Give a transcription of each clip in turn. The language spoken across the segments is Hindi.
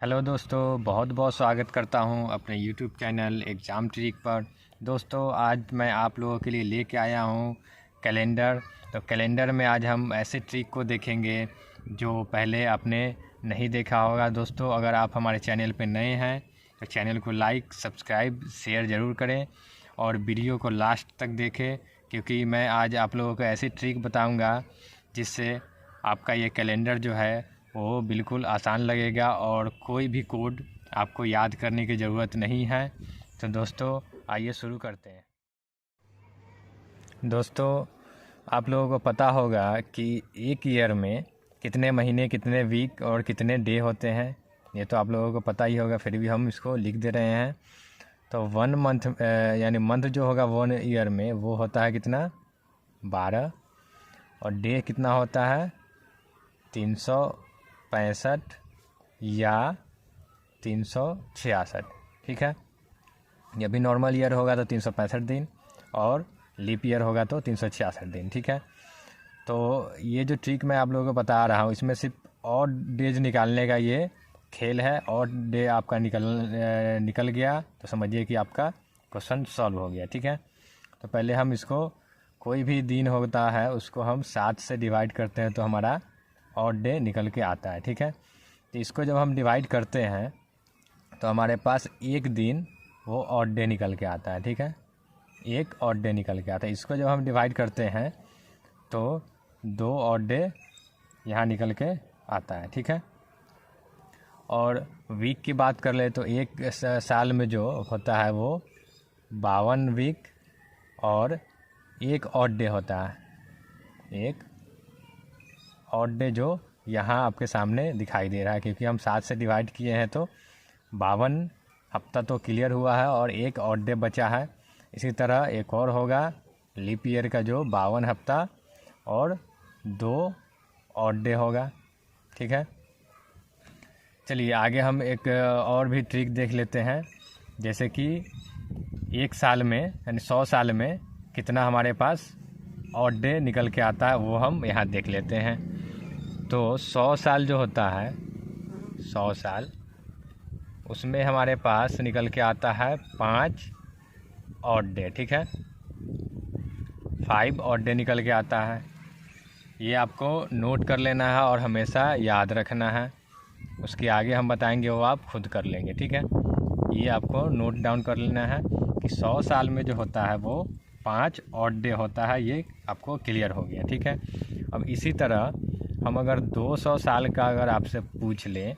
हेलो दोस्तों, बहुत बहुत स्वागत करता हूं अपने यूट्यूब चैनल एग्ज़ाम ट्रिक पर। दोस्तों, आज मैं आप लोगों के लिए लेके आया हूं कैलेंडर। तो कैलेंडर में आज हम ऐसे ट्रिक को देखेंगे जो पहले आपने नहीं देखा होगा। दोस्तों, अगर आप हमारे चैनल पर नए हैं तो चैनल को लाइक, सब्सक्राइब, शेयर ज़रूर करें और वीडियो को लास्ट तक देखें, क्योंकि मैं आज आप लोगों को ऐसी ट्रिक बताऊँगा जिससे आपका ये कैलेंडर जो है वो बिल्कुल आसान लगेगा और कोई भी कोड आपको याद करने की ज़रूरत नहीं है। तो दोस्तों, आइए शुरू करते हैं। दोस्तों, आप लोगों को पता होगा कि एक ईयर में कितने महीने, कितने वीक और कितने डे होते हैं। ये तो आप लोगों को पता ही होगा, फिर भी हम इसको लिख दे रहे हैं। तो 1 मंथ यानी मंथ जो होगा 1 ईयर में वो होता है कितना, 12। और डे कितना होता है, 365 या 366। ठीक है, ये भी नॉर्मल ईयर होगा तो 365 दिन और लीप ईयर होगा तो 366 दिन। ठीक है, तो ये जो ट्रिक मैं आप लोगों को बता रहा हूँ इसमें सिर्फ और डेज निकालने का ये खेल है। और डे आपका निकल गया तो समझिए कि आपका क्वेश्चन सॉल्व हो गया। ठीक है, तो पहले हम इसको, कोई भी दिन होता है उसको हम 7 से डिवाइड करते हैं तो हमारा ऑड डे निकल के आता है। ठीक है, तो इसको जब हम डिवाइड करते हैं तो हमारे पास एक दिन वो ऑड डे निकल के आता है। ठीक है, एक ऑड डे निकल के आता है। इसको जब हम डिवाइड करते हैं तो 2 ऑड डे यहाँ निकल के आता है। ठीक है, और वीक की बात कर ले तो एक साल में जो होता है वो 52 वीक और एक ऑड डे होता है। एक ऑड डे जो यहाँ आपके सामने दिखाई दे रहा है, क्योंकि हम 7 से डिवाइड किए हैं तो 52 हफ्ता तो क्लियर हुआ है और एक ऑड डे बचा है। इसी तरह एक और होगा लीप ईयर का जो 52 हफ्ता और 2 ऑड डे होगा। ठीक है, चलिए आगे हम एक और भी ट्रिक देख लेते हैं। जैसे कि एक साल में यानी 100 साल में कितना हमारे पास ऑड डे निकल के आता है वो हम यहाँ देख लेते हैं। तो 100 साल जो होता है, 100 साल, उसमें हमारे पास निकल के आता है 5 ऑड डे। ठीक है, 5 ऑड डे निकल के आता है। ये आपको नोट कर लेना है और हमेशा याद रखना है। उसके आगे हम बताएंगे वो आप खुद कर लेंगे। ठीक है, ये आपको नोट डाउन कर लेना है कि 100 साल में जो होता है वो 5 ऑड डे होता है। ये आपको क्लियर हो गया। ठीक है, अब इसी तरह हम अगर 200 साल का अगर आपसे पूछ लें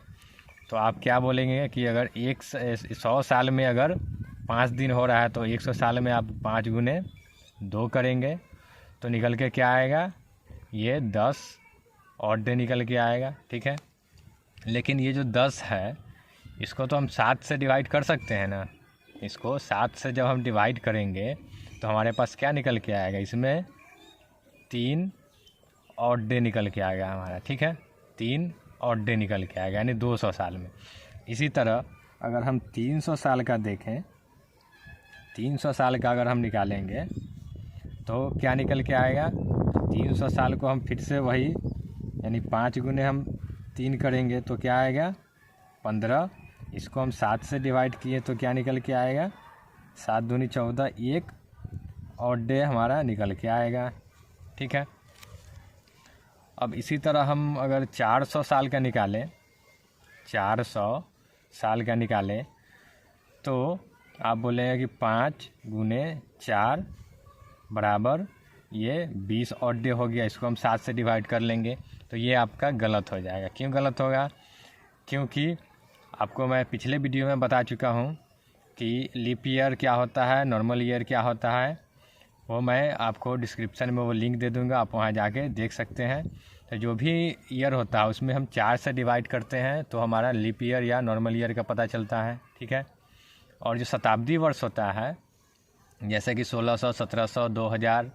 तो आप क्या बोलेंगे कि अगर 100 साल में अगर 5 दिन हो रहा है तो 100 साल में आप 5 गुने 2 करेंगे तो निकल के क्या आएगा, ये 10 ऑड डे निकल के आएगा। ठीक है, लेकिन ये जो 10 है इसको तो हम 7 से डिवाइड कर सकते हैं ना। इसको 7 से जब हम डिवाइड करेंगे तो हमारे पास क्या निकल के आएगा, इसमें 3 ऑड डे निकल के आएगा हमारा। ठीक है, 3 ऑड डे निकल के आएगा यानी 200 साल में। इसी तरह अगर हम 300 साल का देखें, 300 साल का अगर हम निकालेंगे तो क्या निकल के आएगा, 300 साल को हम फिर से वही यानी 5 गुने हम 3 करेंगे तो क्या आएगा, 15। इसको हम 7 से डिवाइड किए तो क्या निकल के आएगा, 7 दूनी 14, एक ऑड डे हमारा निकल के आएगा। ठीक है, अब इसी तरह हम अगर 400 साल का निकालें, 400 साल का निकालें तो आप बोलेंगे कि 5 गुने 4 बराबर ये 20 ऑड डे हो गया। इसको हम 7 से डिवाइड कर लेंगे तो ये आपका गलत हो जाएगा। क्यों गलत होगा, क्योंकि आपको मैं पिछले वीडियो में बता चुका हूँ कि लीप ईयर क्या होता है, नॉर्मल ईयर क्या होता है। वो मैं आपको डिस्क्रिप्शन में वो लिंक दे दूँगा, आप वहाँ जाके देख सकते हैं। तो जो भी ईयर होता है उसमें हम 4 से डिवाइड करते हैं तो हमारा लीप ईयर या नॉर्मल ईयर का पता चलता है। ठीक है, और जो शताब्दी वर्ष होता है जैसे कि 1600, 1700, 2000,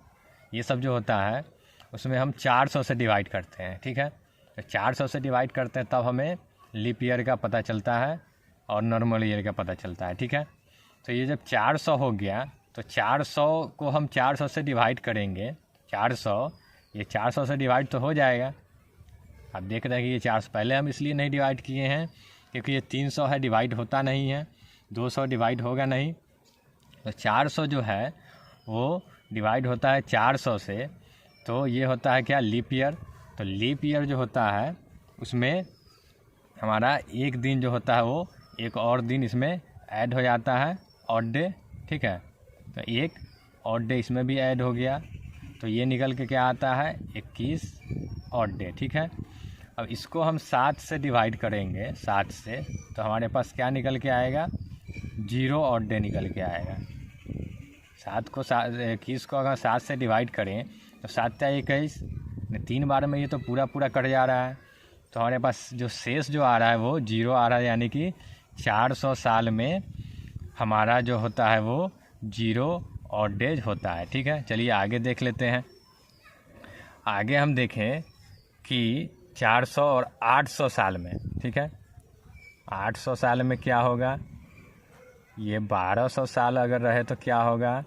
ये सब जो होता है उसमें हम 400 से डिवाइड करते हैं। ठीक है, तो 400 से डिवाइड करते हैं तब हमें लीप ईयर का पता चलता है और नॉर्मल ईयर का पता चलता है। ठीक है, तो ये जब 400 हो गया तो 400 को हम 400 से डिवाइड करेंगे, 400, ये 400 से डिवाइड तो हो जाएगा। आप देख रहे हैं कि ये 400 पहले हम इसलिए नहीं डिवाइड किए हैं क्योंकि ये 300 है, डिवाइड होता नहीं है, 200 डिवाइड होगा नहीं। तो 400 जो है वो डिवाइड होता है 400 से, तो ये होता है क्या, लीप ईयर। तो लीप ईयर जो होता है उसमें हमारा एक दिन जो होता है वो एक और दिन इसमें ऐड हो जाता है, ऑड डे, ठीक है। तो एक ऑड डे इसमें भी ऐड हो गया, तो ये निकल के क्या आता है, 21 ऑड डे, ठीक है। अब इसको हम 7 से डिवाइड करेंगे, 7 से, तो हमारे पास क्या निकल के आएगा, 0 ऑड डे निकल के आएगा। 21 को अगर 7 से डिवाइड करें तो 7 या 21, 3 बार में ये तो पूरा पूरा कट जा रहा है। तो हमारे पास जो शेष जो आ रहा है वो 0 आ रहा है, यानी कि 400 साल में हमारा जो होता है वो 0 ऑड डेज होता है, ठीक है। चलिए आगे देख लेते हैं। आगे हम देखें कि 400 और 800 साल में, ठीक है, 800 साल में क्या होगा, ये 1200 साल अगर रहे तो क्या होगा,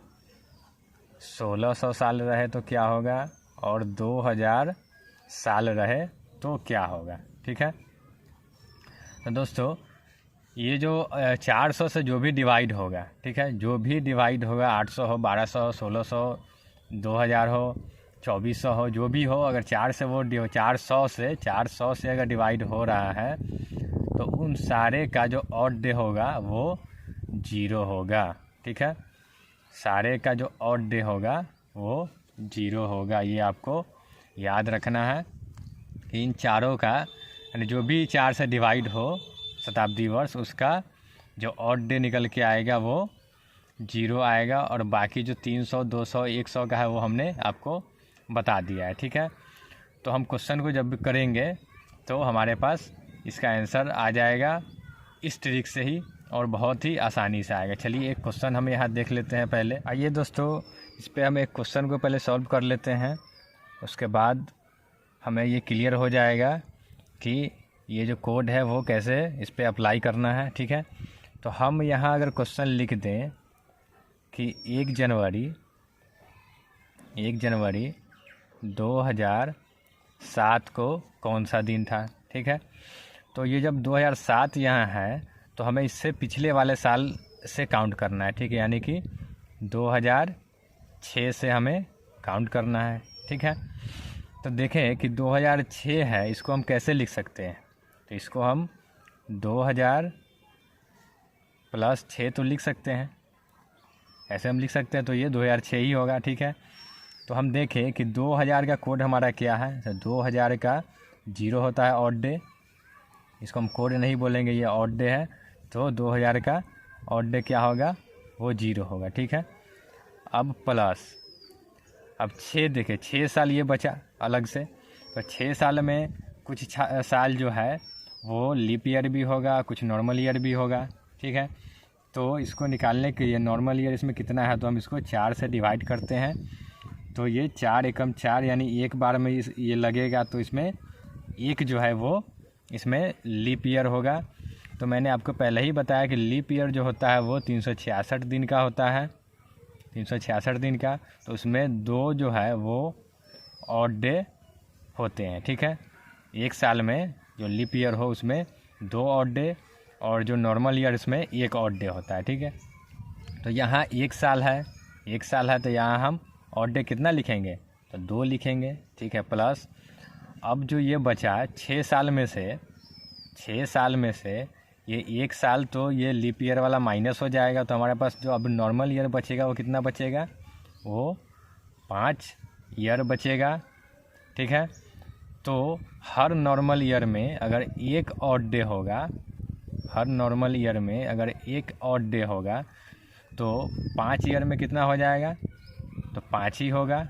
1600 साल रहे तो क्या होगा, और 2000 साल रहे तो क्या होगा, ठीक है। तो दोस्तों ये जो 400 से जो भी डिवाइड होगा, ठीक है, जो भी डिवाइड होगा, 800 हो, 1200 हो, 1600, 2000 हो, 2400 हो, जो भी हो, अगर 400 से अगर डिवाइड हो रहा है तो उन सारे का जो ऑड डे होगा वो 0 होगा, ठीक है। सारे का जो ऑड डे होगा वो 0 होगा। ये आपको याद रखना है। इन चारों का यानी जो भी 4 से डिवाइड हो शताब्दी वर्ष, उसका जो ऑड डे निकल के आएगा वो 0 आएगा, और बाकी जो 300, 200, 100 का है वो हमने आपको बता दिया है, ठीक है। तो हम क्वेश्चन को जब भी करेंगे तो हमारे पास इसका आंसर आ जाएगा इस ट्रिक से ही, और बहुत ही आसानी से आएगा। चलिए एक क्वेश्चन हम यहाँ देख लेते हैं पहले। आइए दोस्तों, इस पर हम एक क्वेश्चन को पहले सॉल्व कर लेते हैं, उसके बाद हमें ये क्लियर हो जाएगा कि ये जो कोड है वो कैसे इस पर अप्लाई करना है, ठीक है। तो हम यहाँ अगर क्वेश्चन लिख दें कि 1 जनवरी 2007 को कौन सा दिन था, ठीक है। तो ये जब 2007 यहाँ है तो हमें इससे पिछले वाले साल से काउंट करना है, ठीक है, यानी कि 2006 से हमें काउंट करना है, ठीक है। तो देखें कि 2006 है, इसको हम कैसे लिख सकते हैं, तो इसको हम 2000 + 6 तो लिख सकते हैं, ऐसे हम लिख सकते हैं, तो ये 2006 ही होगा, ठीक है। तो हम देखें कि 2000 का कोड हमारा क्या है, तो 2000 का 0 होता है ऑड डे, इसको हम कोड नहीं बोलेंगे, ये ऑड डे है, तो 2000 का ऑड डे क्या होगा, वो 0 होगा, ठीक है। अब प्लस, अब 6 देखें, 6 साल ये बचा अलग से, तो 6 साल में कुछ साल जो है वो लीप ईयर भी होगा, कुछ नॉर्मल ईयर भी होगा, ठीक है। तो इसको निकालने के लिए नॉर्मल ईयर इसमें कितना है, तो हम इसको 4 से डिवाइड करते हैं, तो ये 4 एकम 4 यानी एक बार में ये लगेगा, तो इसमें एक जो है वो इसमें लीप ईयर होगा। तो मैंने आपको पहले ही बताया कि लीप ईयर जो होता है वो 366 दिन का होता है, 366 दिन का, तो उसमें 2 जो है वो ऑड डे होते हैं, ठीक है। एक साल में जो लीप ईयर हो उसमें 2 ऑड डे, और जो नॉर्मल ईयर इसमें 1 ऑड डे होता है, ठीक है। तो यहाँ 1 साल है, तो यहाँ हम ऑड डे कितना लिखेंगे, तो 2 लिखेंगे, ठीक है, प्लस अब जो ये बचा 6 साल में से ये 1 साल, तो ये लीप ईयर वाला माइनस हो जाएगा, तो हमारे पास जो अब नॉर्मल ईयर बचेगा वो कितना बचेगा, वो 5 ईयर बचेगा, ठीक है। तो हर नॉर्मल ईयर में अगर 1 ऑड डे होगा, तो 5 ईयर में कितना हो जाएगा, तो 5 ही होगा,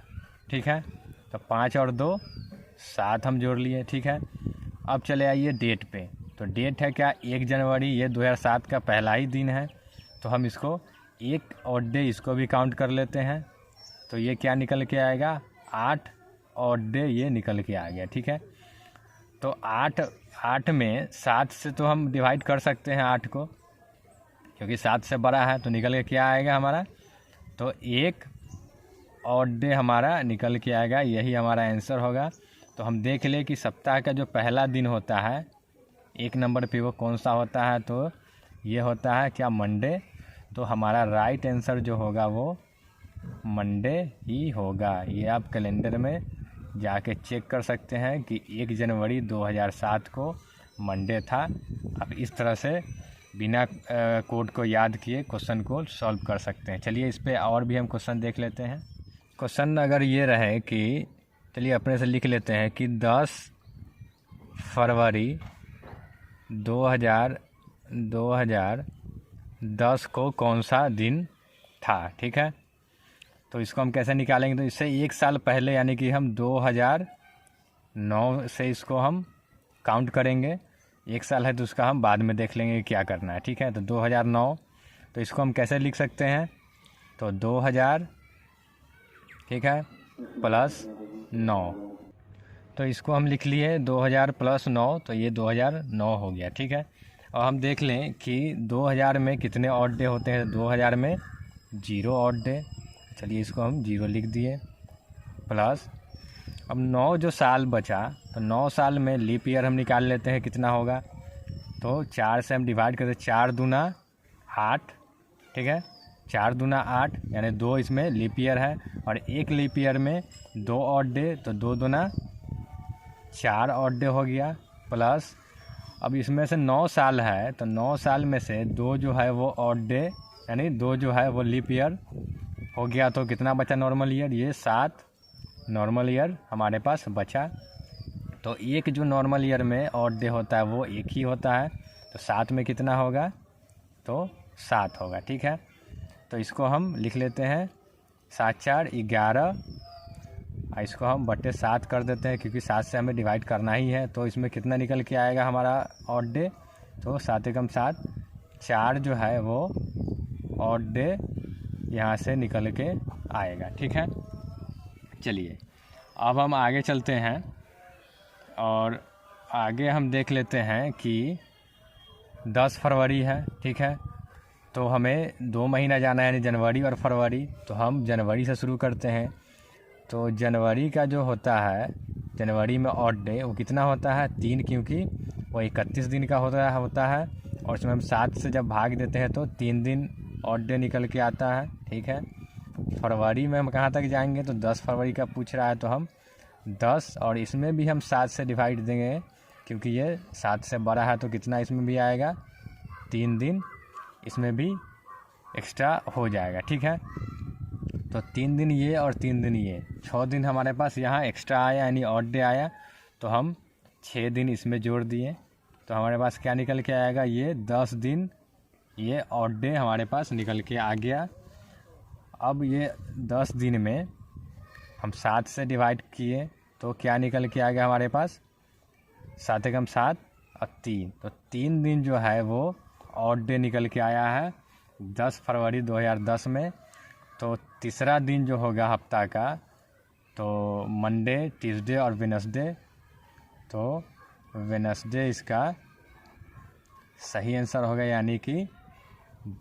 ठीक है। तो 5 और 2 7 हम जोड़ लिए, ठीक है। अब चले आइए डेट पे, तो डेट है क्या, 1 जनवरी, ये 2007 का पहला ही दिन है, तो हम इसको 1 ऑड डे इसको भी काउंट कर लेते हैं, तो ये क्या निकल के आएगा, 8 ऑड डे ये निकल के आ गया, ठीक है। तो 8 में 7 से तो हम डिवाइड कर सकते हैं 8 को, क्योंकि 7 से बड़ा है, तो निकल के क्या आएगा हमारा, तो 1 ऑड डे हमारा निकल के आएगा, यही हमारा आंसर होगा। तो हम देख लें कि सप्ताह का जो पहला दिन होता है 1 नंबर पे वो कौन सा होता है, तो ये होता है क्या, मंडे। तो हमारा राइट आंसर जो होगा वो मंडे ही होगा। ये आप कैलेंडर में जाके चेक कर सकते हैं कि 1 जनवरी 2007 को मंडे था। आप इस तरह से बिना कोड को याद किए क्वेश्चन को सॉल्व कर सकते हैं। चलिए इस पे और भी हम क्वेश्चन देख लेते हैं। क्वेश्चन अगर ये रहे कि, चलिए अपने से लिख लेते हैं कि 10 फरवरी 2010 को कौन सा दिन था, ठीक है। तो इसको हम कैसे निकालेंगे, तो इससे 1 साल पहले यानी कि हम 2009 से इसको हम काउंट करेंगे। 1 साल है तो उसका हम बाद में देख लेंगे क्या करना है, ठीक है। तो 2009, तो इसको हम कैसे लिख सकते हैं, तो 2000, ठीक है, प्लस 9। तो इसको हम लिख लिए 2000 प्लस 9, तो ये 2009 हो गया, ठीक है। और हम देख लें कि 2000 में कितने ऑड डे होते हैं, 2000 में 0 ऑड डे। चलिए इसको हम 0 लिख दिए, प्लस अब 9 जो साल बचा, तो 9 साल में लीप ईयर हम निकाल लेते हैं कितना होगा, तो 4 से हम डिवाइड करते हैं, 4 दूना 8, ठीक है, 4 दूना 8 यानी 2 इसमें लीप ईयर है, और 1 लीप ईयर में 2 ऑड डे, तो 2 दूना 4 ऑड डे हो गया। प्लस अब इसमें से 9 साल है, तो 9 साल में से 2 जो है वो ऑड डे यानी 2 जो है वो लीप ईयर हो गया, तो कितना बचा नॉर्मल ईयर, ये 7 नॉर्मल ईयर हमारे पास बचा। तो एक जो नॉर्मल ईयर में ऑड डे होता है वो एक ही होता है, तो 7 में कितना होगा, तो 7 होगा, ठीक है। तो इसको हम लिख लेते हैं 7 4 11, इसको हम बटे 7 कर देते हैं क्योंकि 7 से हमें डिवाइड करना ही है। तो इसमें कितना निकल के आएगा हमारा ऑड डे, तो 7 एकम 7, 4 जो है वो ऑड डे यहाँ से निकल के आएगा, ठीक है। चलिए अब हम आगे चलते हैं और आगे हम देख लेते हैं कि 10 फरवरी है, ठीक है। तो हमें 2 महीना जाना है यानी जनवरी और फरवरी, तो हम जनवरी से शुरू करते हैं। तो जनवरी का जो होता है, जनवरी में ऑड डे वो कितना होता है, 3, क्योंकि वो 31 दिन का होता है और उसमें हम 7 से जब भाग देते हैं तो 3 दिन ऑड डे निकल के आता है, ठीक है। फरवरी में हम कहाँ तक जाएंगे, तो 10 फरवरी का पूछ रहा है, तो हम 10 और इसमें भी हम 7 से डिवाइड देंगे क्योंकि ये 7 से बड़ा है, तो कितना इसमें भी आएगा, 3 दिन इसमें भी एक्स्ट्रा हो जाएगा, ठीक है। तो 3 दिन ये और 3 दिन ये, 6 दिन हमारे पास यहाँ एक्स्ट्रा आया यानी ऑड डे आया, तो हम 6 दिन इसमें जोड़ दिए, तो हमारे पास क्या निकल के आएगा, ये 10 दिन ये ऑड डे हमारे पास निकल के आ गया। अब ये 10 दिन में हम 7 से डिवाइड किए तो क्या निकल के आ गया हमारे पास, 7 एकम 7 और 3, तो 3 दिन जो है वो ऑड डे निकल के आया है 10 फरवरी 2010 में। तो तीसरा दिन जो होगा हफ्ता का, तो मंडे, ट्यूसडे और वेडनेसडे, तो वेडनेसडे इसका सही आंसर होगा यानी कि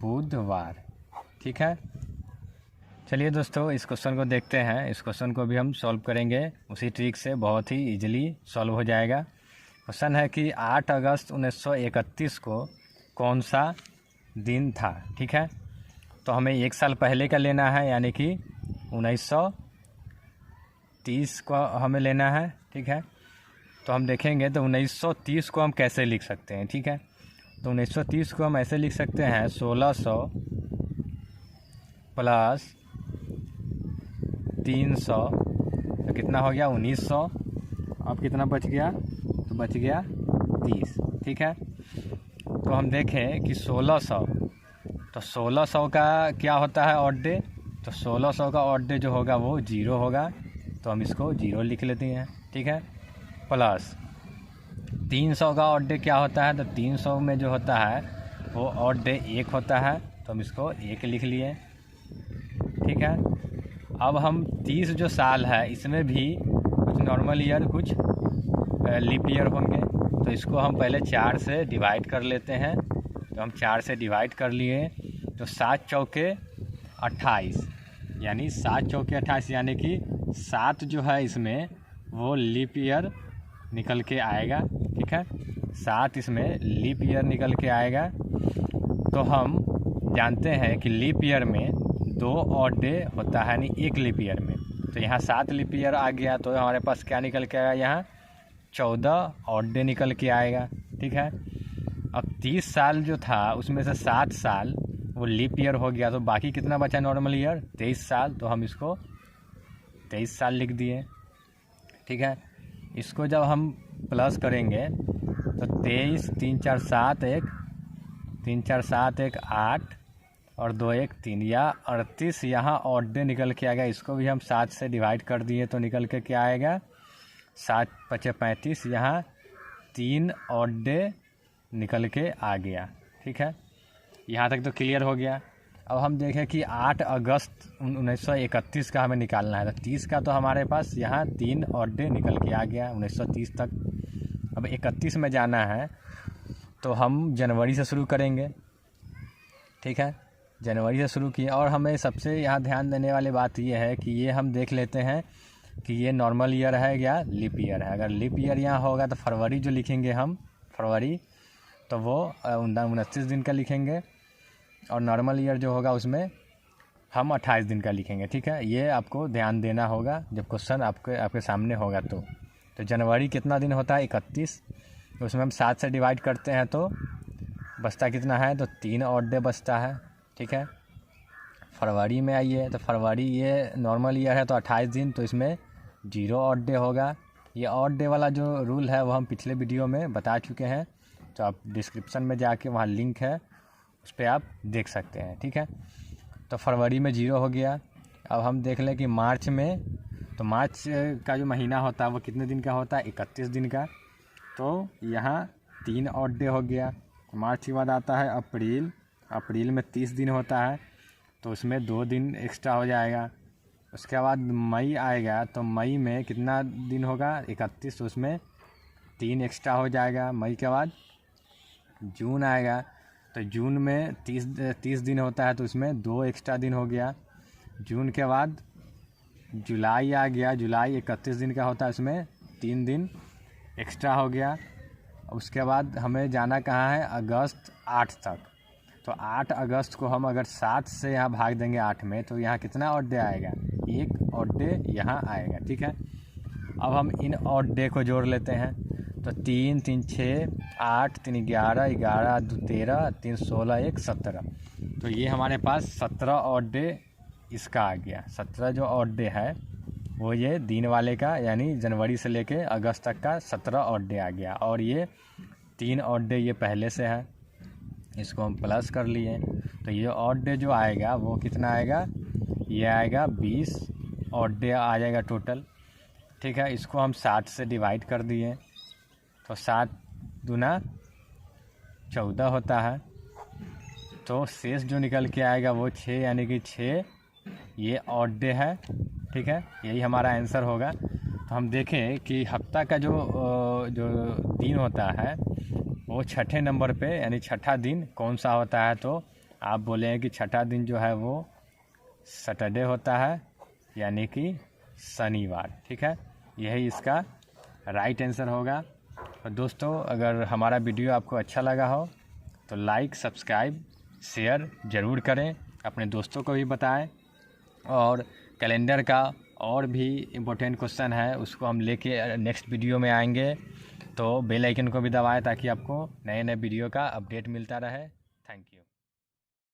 बुधवार, ठीक है। चलिए दोस्तों इस क्वेश्चन को देखते हैं। इस क्वेश्चन को भी हम सॉल्व करेंगे उसी ट्रिक से, बहुत ही इजीली सॉल्व हो जाएगा। क्वेश्चन है कि 8 अगस्त 1931 को कौन सा दिन था, ठीक है। तो हमें 1 साल पहले का लेना है यानी कि 1930 को हमें लेना है, ठीक है। तो हम देखेंगे तो 1930 को हम कैसे लिख सकते हैं, ठीक है। तो 1930 को हम ऐसे लिख सकते हैं 1600 प्लस 300, तो कितना हो गया 1900। अब कितना बच गया, तो बच गया 30, ठीक है। तो हम देखें कि 1600, तो 1600 का क्या होता है ऑड डे, तो 1600 का ऑड डे जो होगा वो 0 होगा, तो हम इसको 0 लिख लेते हैं, ठीक है। प्लस 300 का ऑड डे क्या होता है, तो 300 में जो होता है वो ऑड डे 1 होता है, तो हम इसको 1 लिख लिए, ठीक है। अब हम 30 जो साल है इसमें भी कुछ नॉर्मल ईयर कुछ लीप ईयर होंगे, तो इसको हम पहले 4 से डिवाइड कर लेते हैं। तो हम 4 से डिवाइड कर लिए, तो 7 चौके 28 यानी 7 चौके 28 यानी कि 7 जो है इसमें वो लीप ईयर निकल के आएगा, ठीक है। 7 इसमें लीप ईयर निकल के आएगा। तो हम जानते हैं कि लीप ईयर में 2 ऑड डे होता है, यानी 1 लीप ईयर में। तो यहाँ 7 लीप ईयर आ गया तो हमारे पास क्या निकल के आएगा, यहाँ 14 ऑड डे निकल के आएगा। ठीक है, अब 30 साल जो था उसमें से 7 साल वो लीप ईयर हो गया, तो बाकी कितना बचा नॉर्मल ईयर, 23 साल। तो हम इसको 23 साल लिख दिए। ठीक है, इसको जब हम प्लस करेंगे तो 23 3 4 7 1 3 4 7 1 8 और 2 1 3 या 38 यहाँ ऑड डे निकल के आएगा। इसको भी हम 7 से डिवाइड कर दिए तो निकल के क्या आएगा, 7 5 35, यहाँ 3 ऑड डे निकल के आ गया। ठीक है, यहाँ तक तो क्लियर हो गया। अब हम देखें कि 8 अगस्त 1931 का हमें निकालना है, तो 30 का तो हमारे पास यहाँ 3 ऑड डे निकल के आ गया 1930 तक। अब 31 में जाना है तो हम जनवरी से शुरू करेंगे। ठीक है, जनवरी से शुरू किए। और हमें सबसे यहाँ ध्यान देने वाली बात ये है कि ये हम देख लेते हैं कि ये नॉर्मल ईयर है या लीप ईयर है। अगर लीप ईयर यहाँ होगा तो फरवरी जो लिखेंगे हम, फरवरी, तो वो 29 दिन का लिखेंगे, और नॉर्मल ईयर जो होगा उसमें हम 28 दिन का लिखेंगे। ठीक है, ये आपको ध्यान देना होगा जब क्वेश्चन आपके सामने होगा। तो जनवरी कितना दिन होता है, 31, उसमें हम 7 से डिवाइड करते हैं तो बचता कितना है, तो 3 ऑड डे बचता है। ठीक है, फरवरी में आइए तो फरवरी ये नॉर्मल ईयर है तो 28 दिन, तो इसमें 0 ऑड डे होगा। ये ऑड डे वाला जो रूल है वो हम पिछले वीडियो में बता चुके हैं, तो आप डिस्क्रिप्शन में जाके वहाँ लिंक है, उस पर आप देख सकते हैं। ठीक है, तो फरवरी में 0 हो गया। अब हम देख लें कि मार्च में, तो मार्च का जो महीना होता है वो कितने दिन का होता है, 31 दिन का। तो यहाँ 3 ऑड डे हो गया। मार्च के बाद आता है अप्रैल, अप्रैल में 30 दिन होता है, तो उसमें 2 दिन एक्स्ट्रा हो जाएगा। उसके बाद मई आएगा, तो मई में कितना दिन होगा, 31, तो उसमें 3 एक्स्ट्रा हो जाएगा। मई के बाद जून आएगा, तो जून में 30 दिन होता है, तो उसमें 2 एक्स्ट्रा दिन हो गया। जून के बाद जुलाई आ गया, जुलाई 31 दिन का होता है, उसमें 3 दिन एक्स्ट्रा हो गया। उसके बाद हमें जाना कहाँ है, अगस्त 8 तक। तो 8 अगस्त को हम अगर 7 से यहाँ भाग देंगे 8 में, तो यहाँ कितना ऑड डे आएगा, 1 ऑड डे यहाँ आएगा। ठीक है, अब हम इन ऑड डे को जोड़ लेते हैं। तो 3 3 6 8 3 11 11 2 13 3 16 1 17, तो ये हमारे पास 17 ऑड डे इसका आ गया। 17 जो ऑड डे है वो ये दिन वाले का, यानी जनवरी से लेके अगस्त तक का 17 ऑड डे आ गया। और ये 3 ऑड डे ये पहले से है, इसको हम प्लस कर लिए। तो ये ऑड डे जो आएगा वो कितना आएगा, ये आएगा 20 ऑड डे आ जाएगा टोटल। ठीक है, इसको हम 7 से डिवाइड कर दिए, तो 7 दूना 14 होता है। तो शेष जो निकल के आएगा वो 6, यानी कि 6 ये ऑड डे है। ठीक है, यही हमारा आंसर होगा। तो हम देखें कि हफ्ता का जो दिन होता है वो छठे नंबर पे, यानी छठा दिन कौन सा होता है, तो आप बोले कि छठा दिन जो है वो सैटरडे होता है, यानी कि शनिवार। ठीक है, यही इसका राइट आंसर होगा। और दोस्तों, अगर हमारा वीडियो आपको अच्छा लगा हो तो लाइक, सब्सक्राइब, शेयर ज़रूर करें, अपने दोस्तों को भी बताएं। और कैलेंडर का और भी इम्पोर्टेंट क्वेश्चन है, उसको हम लेके नेक्स्ट वीडियो में आएंगे। तो बेल आइकन को भी दबाएं ताकि आपको नए नए वीडियो का अपडेट मिलता रहे। Thank you.